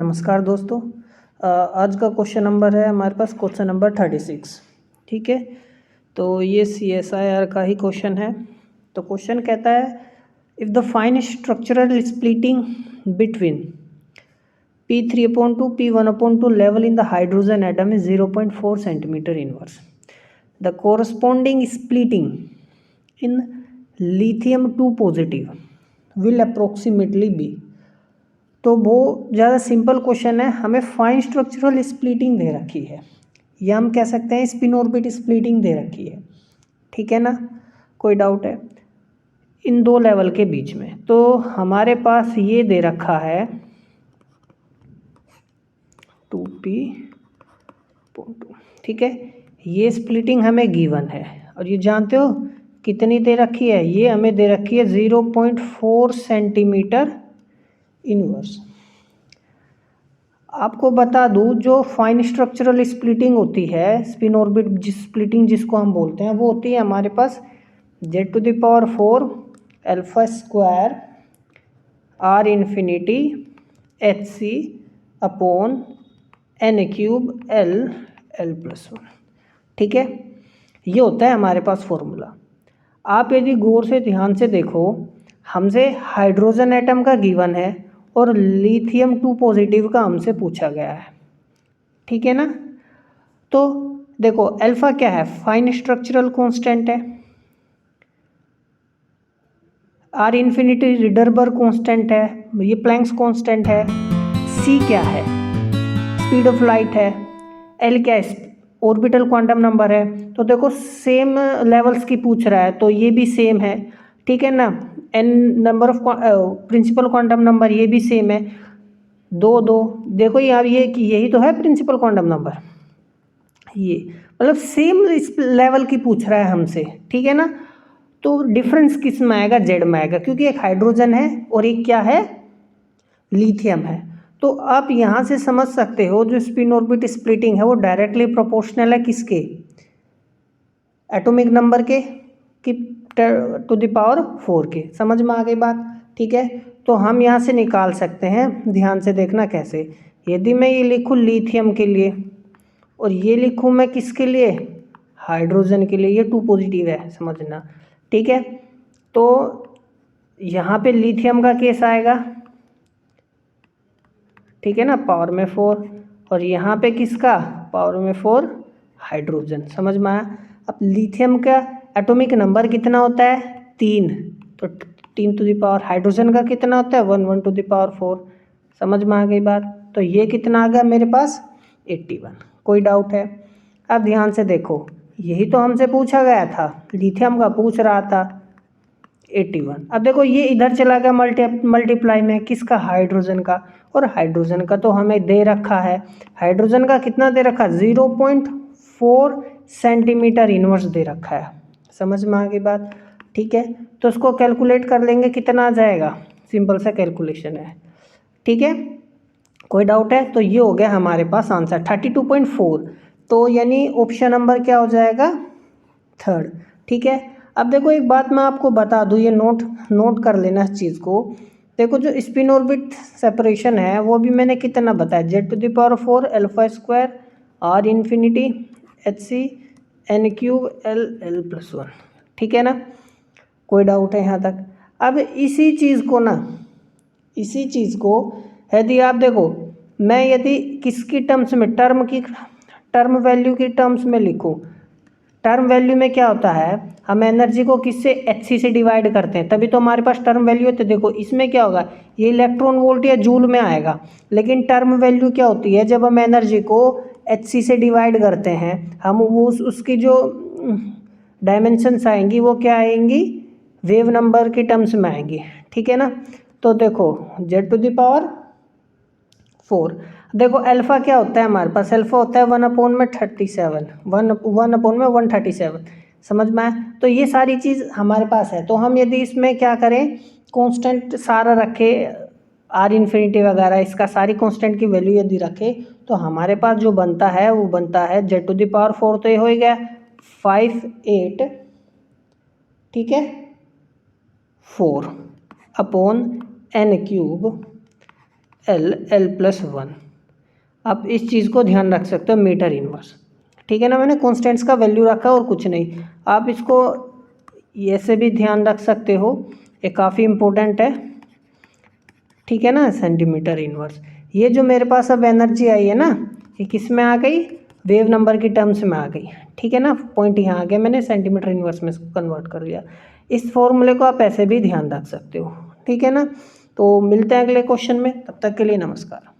नमस्कार दोस्तों। आज का क्वेश्चन नंबर है हमारे पास क्वेश्चन नंबर 36। ठीक है, तो ये CSIR का ही क्वेश्चन है। तो क्वेश्चन कहता है if the fine structural splitting between P3/2 P1/2 level in the hydrogen atom is 0.4 centimeter inverse. The corresponding splitting in lithium 2 positive will approximately be। तो वो ज़्यादा सिंपल क्वेश्चन है, हमें फाइन स्ट्रक्चरल स्प्लिटिंग दे रखी है या हम कह सकते हैं स्पिन ऑर्बिट स्प्लिटिंग दे रखी है। ठीक है ना, कोई डाउट है इन दो लेवल के बीच में? तो हमारे पास ये दे रखा है 2P/2। ठीक है, ये स्प्लिटिंग हमें गिवन है और ये जानते हो कितनी दे रखी है? ये हमें दे रखी है 0.4 सेंटीमीटर इनवर्स। आपको बता दूं, जो फाइन स्ट्रक्चरल स्प्लिटिंग होती है, स्पिन ऑर्बिट स्प्लिटिंग जिसको हम बोलते हैं, वो होती है हमारे पास Z⁴ alpha square R infinity Hc/n³ L+1। ठीक है, ये होता है हमारे पास फॉर्मूला। आप यदि गौर से ध्यान से देखो, हमसे हाइड्रोजन एटम का गिवन है और लिथियम 2 पॉजिटिव का हमसे पूछा गया है। ठीक है ना, तो देखो अल्फा क्या है? फाइन स्ट्रक्चरल कांस्टेंट है। R इन्फिनिटी रिडरबर्ग कांस्टेंट है, ये प्लैंक्स कांस्टेंट है। C क्या है? स्पीड ऑफ लाइट है। L क्या है? ऑर्बिटल क्वांटम नंबर है। तो देखो सेम लेवल्स की पूछ रहा है तो ये भी सेम है। ठीक है ना, n number of principal quantum number, ये भी सेम है। 2 2 देखो यार, ये कि यही तो है प्रिंसिपल क्वांटम नंबर। ये मतलब सेम इस लेवल की पूछ रहा है हमसे। ठीक है ना, तो डिफरेंस किस में आएगा? जेड में आएगा, क्योंकि एक हाइड्रोजन है और एक क्या है? लिथियम है। तो आप यहाँ से समझ सकते हो जो स्पिन ऑर्बिट स्प्लिटिंग है वो डायरेक्टली प्रोपोर्शनल है किसके? एटॉमिक नंबर के कि टू द पावर 4 के। समझ में आ गई बात? ठीक है, तो हम यहाँ से निकाल सकते हैं, ध्यान से देखना कैसे। यदि मैं ये लिखूँ लिथियम के लिए और ये लिखूँ मैं किसके लिए? हाइड्रोजन के लिए। ये 2 पॉजिटिव है, समझना। ठीक है, तो यहाँ पे लिथियम का केस आएगा, ठीक है ना, पावर में 4, और यहाँ पे किसका? पावर में 4 हाइड्रोजन। समझ में आया? अब लिथियम का एटॉमिक नंबर कितना होता है? 3, तो 3 टू द पावर। हाइड्रोजन का कितना होता है? 1 1 टू द पावर 4। समझ में आ गई बात? तो ये कितना आ गया मेरे पास? 81। कोई डाउट है? अब ध्यान से देखो, यही तो हमसे पूछा गया था, लिथियम का पूछ रहा था 81। अब देखो ये इधर चला गया मल्टीप्लाई में किसका? हाइड्रोजन का। और हाइड्रोजन का तो हमें दे रखा है, हाइड्रोजन का कितना दे रखा? 0.4 सेंटीमीटर इनवर्स दे रखा है। समझ में आ गई बात? ठीक है, तो उसको कैलकुलेट कर लेंगे, कितना आ जाएगा? सिंपल सा कैलकुलेशन है। ठीक है, कोई डाउट है? तो ये हो गया हमारे पास आंसर 32.4। तो यानी ऑप्शन नंबर क्या हो जाएगा? 3rd। ठीक है, अब देखो एक बात मैं आपको बता दूं, ये नोट कर लेना इस चीज़ को। देखो जो स्पिन ऑर्बिट सेपरेशन है वो भी मैंने कितना बताया? Z⁴ alpha square R infinity Hc/n³ L+1। ठीक है ना, कोई डाउट है यहाँ तक? अब इसी चीज़ को यदि आप देखो, मैं यदि किसकी टर्म्स में, टर्म वैल्यू की टर्म्स में लिखूँ, टर्म वैल्यू में क्या होता है? हम एनर्जी को किससे? Hc से डिवाइड करते हैं, तभी तो हमारे पास टर्म वैल्यू है। तो देखो इसमें क्या होगा? ये इलेक्ट्रॉन वोल्ट या जूल में आएगा, लेकिन टर्म वैल्यू क्या होती है? जब हम एनर्जी को Hc से डिवाइड करते हैं, हम वो उसकी जो डायमेंशंस आएंगी वो क्या आएंगी? वेव नंबर की टर्म्स में आएंगी। ठीक है ना, तो देखो Z⁴। देखो अल्फा क्या होता है हमारे पास? अल्फा होता है 1/37, 1/137। समझ में आया? तो ये सारी चीज़ हमारे पास है। तो हम यदि इसमें क्या करें, कांस्टेंट सारा रखे, R इन्फिनिटी वगैरह, इसका सारी कांस्टेंट की वैल्यू यदि रखे, तो हमारे पास जो बनता है वो बनता है Z⁴ तो ये हो गया 58, ठीक है, 4/n³ L+1। आप इस चीज़ को ध्यान रख सकते हो, मीटर इनवर्स। ठीक है ना, मैंने कॉन्स्टेंट्स का वैल्यू रखा और कुछ नहीं। आप इसको ऐसे भी ध्यान रख सकते हो, ये काफ़ी इम्पोर्टेंट है। ठीक है ना, सेंटीमीटर इनवर्स। ये जो मेरे पास अब एनर्जी आई है ना, ये किस में आ गई, वेव नंबर की टर्म्स में आ गई। ठीक है ना, पॉइंट यहाँ आ गया, मैंने सेंटीमीटर इनवर्स में कन्वर्ट कर लिया। इस फॉर्मूले को आप ऐसे भी ध्यान रख सकते हो। ठीक है ना, तो मिलते हैं अगले क्वेश्चन में, तब तक के लिए नमस्कार।